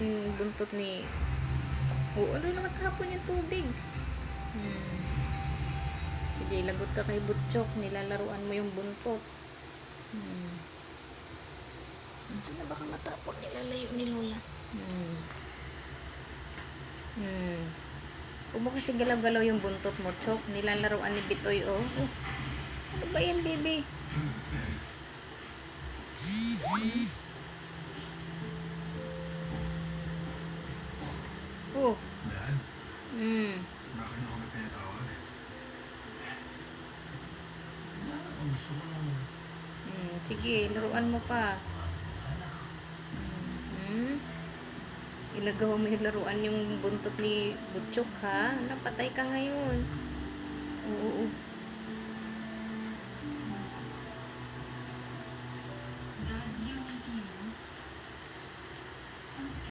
yung buntot ni... Oo, ano naman kahapon yung tubig. Sige, lagot ka kay Butchok. Nilalaruan mo yung buntot. Sino baka matapon nilalayo ni Lola? Huwag mo kasi galaw-galaw yung buntot mo, Chok. Nilalaruan ni Bitoy, oh. Ano ba yan, baby? Oh. Dad? Bakit ako may pinatawag? Gusto ko lang. Sige, laruan mo pa. Ilagawa mo yung laruan yung buntot ni Butchok, ha? Napatay ka ngayon. Oo. Dad, yung ngiti mo,